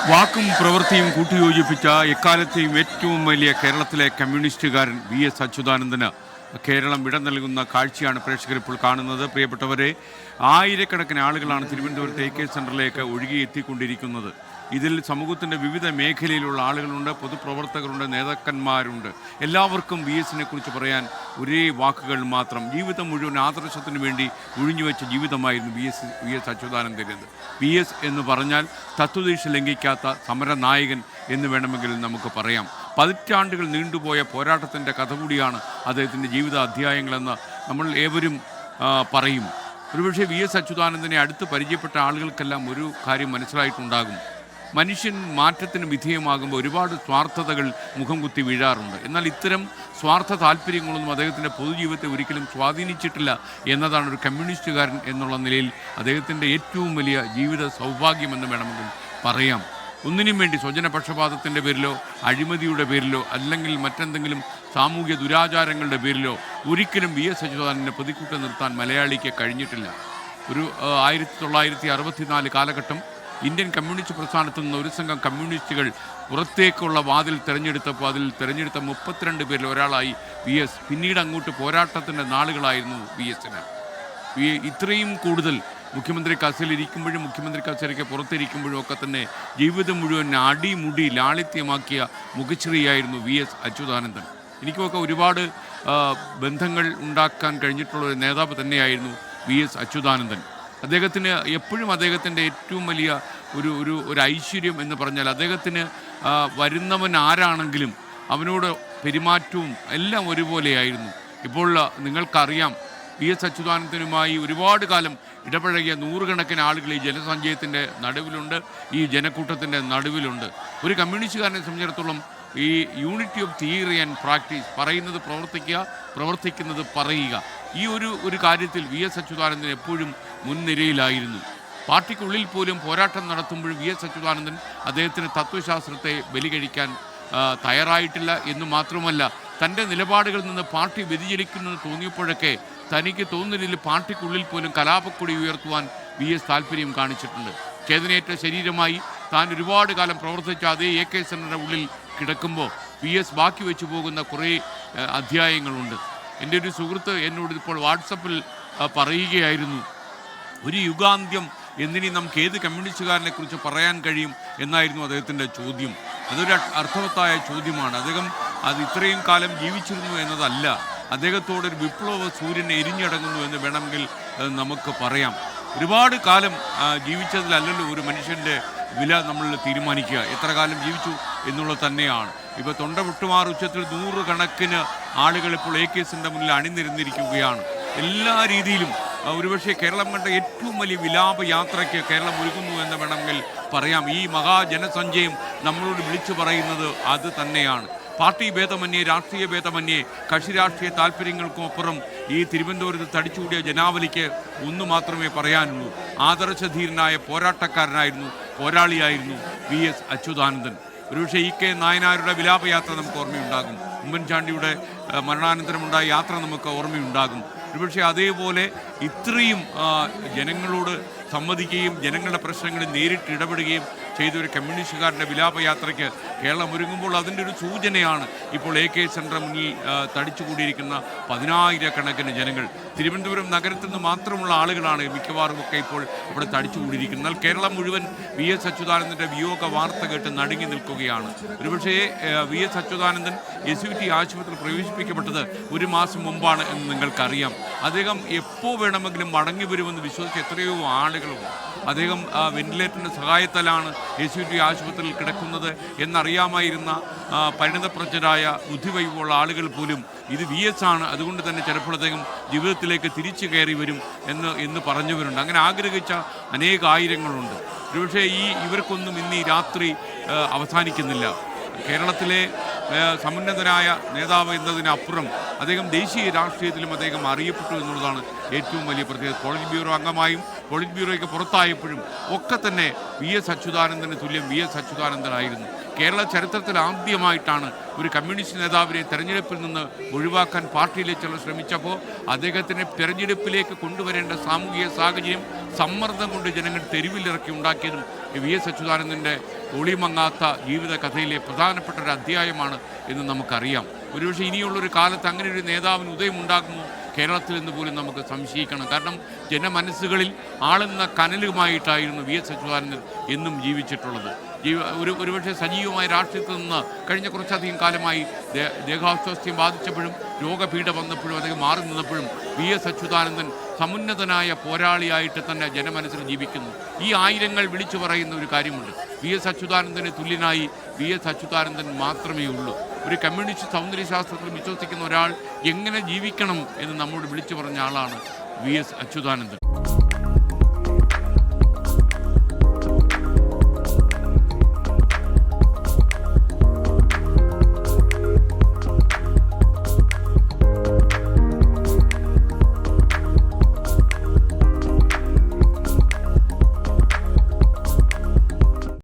വാക്കും പ്രവൃത്തിയും കൂട്ടിയോജിപ്പിച്ച എക്കാലത്തെയും ഏറ്റവും വലിയ കേരളത്തിലെ കമ്മ്യൂണിസ്റ്റുകാരൻ വി.എസ്. അച്യുതാനന്ദന് കേരളം വിട നൽകുന്ന കാഴ്ചയാണ് പ്രേക്ഷകർ ഇപ്പോൾ കാണുന്നത്. പ്രിയപ്പെട്ടവരെ, ആയിരക്കണക്കിന് ആളുകളാണ് തിരുവനന്തപുരത്ത് AK സെൻറ്ററിലേക്ക് ഒഴുകിയെത്തിക്കൊണ്ടിരിക്കുന്നത്. ഇതിൽ സമൂഹത്തിൻ്റെ വിവിധ മേഖലയിലുള്ള ആളുകളുണ്ട്, പൊതുപ്രവർത്തകരുണ്ട്, നേതാക്കന്മാരുണ്ട്. എല്ലാവർക്കും വി.എസിനെ കുറിച്ച് പറയാൻ ഒരേ വാക്കുകൾ മാത്രം. ജീവിതം മുഴുവൻ ആദർശത്തിന് വേണ്ടി ഒഴിഞ്ഞുവെച്ച ജീവിതമായിരുന്നു വി.എസ്. അച്യുതാനന്ദൻ്റേത്. വി.എസ്. എന്ന് പറഞ്ഞാൽ തത്വദീക്ഷ ലംഘിക്കാത്ത സമരനായകൻ എന്ന് വേണമെങ്കിൽ നമുക്ക് പറയാം. പതിറ്റാണ്ടുകൾ നീണ്ടുപോയ പോരാട്ടത്തിൻ്റെ കഥ കൂടിയാണ് അദ്ദേഹത്തിൻ്റെ ജീവിത അധ്യായങ്ങളെന്ന് നമ്മൾ ഏവരും പറയും. ഒരുപക്ഷെ വി.എസ്. അച്യുതാനന്ദനെ അടുത്ത് പരിചയപ്പെട്ട ആളുകൾക്കെല്ലാം ഒരു കാര്യം മനസ്സിലായിട്ടുണ്ടാകും. മനുഷ്യൻ മാറ്റത്തിന് വിധേയമാകുമ്പോൾ ഒരുപാട് സ്വാർത്ഥതകൾ മുഖം കുത്തി വീഴാറുണ്ട്. എന്നാൽ ഇത്തരം സ്വാർത്ഥ താല്പര്യങ്ങളൊന്നും അദ്ദേഹത്തിൻ്റെ പൊതുജീവിതത്തെ ഒരിക്കലും സ്വാധീനിച്ചിട്ടില്ല എന്നതാണ് ഒരു കമ്മ്യൂണിസ്റ്റുകാരൻ എന്നുള്ള നിലയിൽ അദ്ദേഹത്തിൻ്റെ ഏറ്റവും വലിയ ജീവിത സൗഭാഗ്യമെന്ന് വേണമെങ്കിൽ പറയാം. ഒന്നിനും വേണ്ടി സ്വജനപക്ഷപാതത്തിൻ്റെ പേരിലോ അഴിമതിയുടെ പേരിലോ അല്ലെങ്കിൽ മറ്റെന്തെങ്കിലും സാമൂഹ്യ ദുരാചാരങ്ങളുടെ പേരിലോ ഒരിക്കലും വി.എസ്. അച്യുതാനന്ദനെ പ്രതിക്കൂട്ട് നിർത്താൻ മലയാളിക്ക് കഴിഞ്ഞിട്ടില്ല. ഒരു 1964 കാലഘട്ടം ഇന്ത്യൻ കമ്മ്യൂണിസ്റ്റ് പ്രസ്ഥാനത്തു നിന്ന് ഒരു സംഘം കമ്മ്യൂണിസ്റ്റുകൾ പുറത്തേക്കുള്ള വാതിൽ തിരഞ്ഞെടുത്തപ്പോൾ അതിൽ തിരഞ്ഞെടുത്ത 32 പേരിൽ ഒരാളായി വി.എസ്. പിന്നീട് അങ്ങോട്ട് പോരാട്ടത്തിൻ്റെ നാളുകളായിരുന്നു വി.എസിന്. ഇത്രയും കൂടുതൽ മുഖ്യമന്ത്രി കസേരയിലിരിക്കുമ്പോഴും മുഖ്യമന്ത്രി കസേരയ്ക്ക് പുറത്തിരിക്കുമ്പോഴും ഒക്കെ തന്നെ ജീവിതം മുഴുവൻ അടിമുടി ലാളിത്യമാക്കിയ മുഖശ്രീയായിരുന്നു വി.എസ്. അച്യുതാനന്ദൻ. എനിക്കുമൊക്കെ ഒരുപാട് ബന്ധങ്ങൾ ഉണ്ടാക്കാൻ കഴിഞ്ഞിട്ടുള്ള ഒരു നേതാവ് തന്നെയായിരുന്നു വി.എസ്. അച്യുതാനന്ദൻ. അദ്ദേഹത്തിന് എപ്പോഴും അദ്ദേഹത്തിൻ്റെ ഏറ്റവും വലിയ ഒരു ഐശ്വര്യം എന്ന് പറഞ്ഞാൽ അദ്ദേഹത്തിന് വരുന്നവൻ ആരാണെങ്കിലും അവനോട് പെരുമാറ്റവും എല്ലാം ഒരുപോലെയായിരുന്നു. ഇപ്പോൾ നിങ്ങൾക്കറിയാം, വി.എസ്. അച്യുതാനന്ദനുമായി ഒരുപാട് കാലം ഇടപഴകിയ നൂറുകണക്കിന് ആളുകൾ ഈ ജനസഞ്ചയത്തിൻ്റെ നടുവിലുണ്ട്, ഈ ജനക്കൂട്ടത്തിൻ്റെ നടുവിലുണ്ട്. ഒരു കമ്മ്യൂണിസ്റ്റുകാരനെ സംബന്ധിച്ചിടത്തോളം ഈ unity of theory and practice, പറയുന്നത് പ്രവർത്തിക്കുക, പ്രവർത്തിക്കുന്നത് പറയുക, ഈ ഒരു കാര്യത്തിൽ വി.എസ്. അച്യുതാനന്ദൻ എപ്പോഴും മുൻനിരയിലായിരുന്നു. പാർട്ടിക്കുള്ളിൽ പോലും പോരാട്ടം നടത്തുമ്പോഴും വി.എസ്. അച്യുതാനന്ദൻ അദ്ദേഹത്തിന് തത്വശാസ്ത്രത്തെ ബലികഴിക്കാൻ തയ്യാറായിട്ടില്ല എന്ന് മാത്രമല്ല, തൻ്റെ നിലപാടുകളിൽ നിന്ന് പാർട്ടി വ്യതിചലിക്കുന്നെന്ന് തോന്നിയപ്പോഴൊക്കെ തനിക്ക് തോന്നുന്നതിൽ പാർട്ടിക്കുള്ളിൽ പോലും കലാപക്കൊടി ഉയർത്തുവാൻ വി.എസ്. താല്പര്യം കാണിച്ചിട്ടുണ്ട്. ചേതനയേറ്റ ശരീരമായി താൻ ഒരുപാട് കാലം പ്രവർത്തിച്ച അതേ AK സെൻറ്ററിൻ്റെ ഉള്ളിൽ കിടക്കുമ്പോൾ വി.എസ്. ബാക്കി വെച്ചു പോകുന്ന കുറേ അധ്യായങ്ങളുണ്ട്. എൻ്റെ ഒരു സുഹൃത്ത് എന്നോട് ഇപ്പോൾ വാട്സപ്പിൽ പറയുകയായിരുന്നു, ഒരു യുഗാന്ത്യം എന്നിനി നമുക്ക് ഏത് കമ്മ്യൂണിസ്റ്റുകാരനെ കുറിച്ച് പറയാൻ കഴിയും എന്നായിരുന്നു അദ്ദേഹത്തിൻ്റെ ചോദ്യം. അതൊരു അർത്ഥവത്തായ ചോദ്യമാണ്. അദ്ദേഹം അത് ഇത്രയും കാലം ജീവിച്ചിരുന്നു എന്നതല്ല, അദ്ദേഹത്തോടൊരു വിപ്ലവ സൂര്യൻ എരിഞ്ഞടങ്ങുന്നു എന്ന് വേണമെങ്കിൽ നമുക്ക് പറയാം. ഒരുപാട് കാലം ജീവിച്ചതിലല്ലല്ലോ ഒരു മനുഷ്യൻ്റെ വില നമ്മൾ തീരുമാനിക്കുക, എത്ര കാലം ജീവിച്ചു എന്നുള്ളത് തന്നെയാണ്. ഇപ്പോൾ തൊണ്ട പൊട്ടുമാർ ഉച്ചത്തിൽ 100 കണക്കിന് ആളുകൾ ഇപ്പോൾ AK സെൻ്റെ മുന്നിൽ അണിനിരന്നിരിക്കുകയാണ്. എല്ലാ രീതിയിലും ഒരുപക്ഷെ കേരളം കണ്ട ഏറ്റവും വലിയ വിലാപ യാത്രയ്ക്ക് കേരളം ഒരുങ്ങുന്നു എന്ന് വേണമെങ്കിൽ പറയാം. ഈ മഹാജനസഞ്ചയം നമ്മളോട് വിളിച്ചു പറയുന്നത് അത് തന്നെയാണ്. പാർട്ടി ഭേദമന്യേ, രാഷ്ട്രീയ ഭേദമന്യേ, കക്ഷി രാഷ്ട്രീയ താല്പര്യങ്ങൾക്കുമപ്പുറം ഈ തിരുവനന്തപുരത്ത് തടിച്ചുകൂടിയ ജനാവലിക്ക് ഒന്നു മാത്രമേ പറയാനുള്ളൂ. ആദർശധീരനായ പോരാട്ടക്കാരനായിരുന്നു, പോരാളിയായിരുന്നു വി.എസ്. അച്യുതാനന്ദൻ. ഒരുപക്ഷെ E.K. നായനാരുടെ വിലാപയാത്ര നമുക്ക് ഓർമ്മയുണ്ടാകും, ഉമ്മൻചാണ്ടിയുടെ മരണാനന്തരമുണ്ടായ യാത്ര നമുക്ക് ഓർമ്മയുണ്ടാകും. ഒരുപക്ഷെ അതേപോലെ ഇത്രയും ജനങ്ങളോട് സമ്മതിക്കുകയും ജനങ്ങളുടെ പ്രശ്നങ്ങളിൽ നേരിട്ട് ഇടപെടുകയും ചെയ്ത ഒരു കമ്മ്യൂണിസ്റ്റുകാരൻ്റെ വിലാപയാത്രയ്ക്ക് കേരളം ഒരുങ്ങുമ്പോൾ അതിൻ്റെ ഒരു സൂചനയാണ് ഇപ്പോൾ AK സെൻറ്ററിന് മുന്നിൽ തടിച്ചുകൂടിയിരിക്കുന്ന 10,000-കണക്കിന് ജനങ്ങൾ. തിരുവനന്തപുരം നഗരത്തിൽ നിന്ന് മാത്രമുള്ള ആളുകളാണ് മിക്കവാറും ഒക്കെ ഇപ്പോൾ അവിടെ തടിച്ചുകൂടിയിരിക്കുന്നത്. എന്നാൽ കേരളം മുഴുവൻ വി.എസ്. അച്യുതാനന്ദൻ്റെ വിയോഗ വാർത്ത കേട്ട് നടുങ്ങി നിൽക്കുകയാണ്. ഒരുപക്ഷേ വി.എസ്. അച്യുതാനന്ദൻ SUT ആശുപത്രിയിൽ പ്രവേശിപ്പിക്കപ്പെട്ടത് 1 മാസം മുമ്പാണ് എന്ന് നിങ്ങൾക്കറിയാം. അദ്ദേഹം എപ്പോൾ വേണമെങ്കിലും മടങ്ങി വരുമെന്ന് വിശ്വസിച്ച എത്രയോ ആളുകളുണ്ട്. അദ്ദേഹം വെന്റിലേറ്ററിൻ്റെ സഹായത്താലാണ് SUT ആശുപത്രിയിൽ കിടക്കുന്നത് എന്നറിയാമായിരുന്ന പരിണതപ്രജ്ഞരായ ബുദ്ധിവൈവുള്ള ആളുകൾ പോലും ഇത് വി.എസ്. ആണ്, അതുകൊണ്ട് തന്നെ ചിലപ്പോൾ അദ്ദേഹം ജീവിതത്തിലേക്ക് തിരിച്ചു കയറി വരും എന്ന് പറഞ്ഞവരുണ്ട്. അങ്ങനെ ആഗ്രഹിച്ച അനേകായിരങ്ങളുണ്ട്. ഒരുപക്ഷെ ഇവർക്കൊന്നും ഇന്ന് ഈ രാത്രി അവസാനിക്കുന്നില്ല. കേരളത്തിലെ സമുന്നതനായ നേതാവ് എന്നതിനപ്പുറം അദ്ദേഹം ദേശീയ രാഷ്ട്രീയത്തിലും അദ്ദേഹം അറിയപ്പെട്ടു എന്നുള്ളതാണ് ഏറ്റവും വലിയ പ്രത്യേകത. പോളിറ്റ് ബ്യൂറോ അംഗമായും പോളിറ്റ് ബ്യൂറോയ്ക്ക് പുറത്തായപ്പോഴും ഒക്കെ തന്നെ വി.എസ്. അച്യുതാനന്ദന് തുല്യം വി.എസ്. അച്യുതാനന്ദനായിരുന്നു. കേരള ചരിത്രത്തിൽ ആദ്യമായിട്ടാണ് ഒരു കമ്മ്യൂണിസ്റ്റ് നേതാവിനെ തെരഞ്ഞെടുപ്പിൽ നിന്ന് ഒഴിവാക്കാൻ പാർട്ടിയിലെ ചിലർ ശ്രമിച്ചപ്പോൾ അദ്ദേഹത്തിനെ തെരഞ്ഞെടുപ്പിലേക്ക് കൊണ്ടുവരേണ്ട സാമൂഹിക സാഹചര്യം സമ്മർദ്ദം കൊണ്ട് ജനങ്ങൾ തെരുവിലിറക്കി ഉണ്ടാക്കിയതും വി.എസ്. അച്യുതാനന്ദൻ്റെ ഒളിമങ്ങാത്ത ജീവിത കഥയിലെ പ്രധാനപ്പെട്ട ഒരു അധ്യായമാണ് എന്ന് നമുക്കറിയാം. ഒരുപക്ഷെ ഇനിയുള്ളൊരു കാലത്ത് അങ്ങനെ ഒരു നേതാവിന് ഉദയമുണ്ടാകുമോ കേരളത്തിൽ എന്ന് പോലും നമുക്ക് സംശയിക്കണം. കാരണം ജനമനസ്സുകളിൽ ആളുന്ന കനലുമായിട്ടായിരുന്നു വി എസ് അച്യുതാനന്ദൻ എന്നും ജീവിച്ചിട്ടുള്ളത്. ഒരുപക്ഷെ സജീവമായ രാഷ്ട്രീയത്തിൽ നിന്ന് കഴിഞ്ഞ കുറച്ചധികം കാലമായി ദേഹാസ്വാസ്ഥ്യം ബാധിച്ചപ്പോഴും രോഗപീഠ വന്നപ്പോഴും അദ്ദേഹം മാറി നിന്നപ്പോഴും വി എസ് അച്യുതാനന്ദൻ സമുന്നതനായ പോരാളിയായിട്ട് തന്നെ ജനമനസ്സിൽ ജീവിക്കുന്നു. ഈ ആയിരങ്ങൾ വിളിച്ചു പറയുന്ന ഒരു കാര്യമുണ്ട്, വി എസ് അച്യുതാനന്ദന് തുല്യനായി വി എസ് അച്യുതാനന്ദൻ മാത്രമേ ഉള്ളൂ. ഒരു കമ്മ്യൂണിസ്റ്റ് സൗന്ദര്യശാസ്ത്രത്തിൽ വിശ്വസിക്കുന്ന ഒരാൾ എങ്ങനെ ജീവിക്കണം എന്ന് നമ്മോട് വിളിച്ചു പറഞ്ഞ ആളാണ് വി എസ് അച്യുതാനന്ദൻ.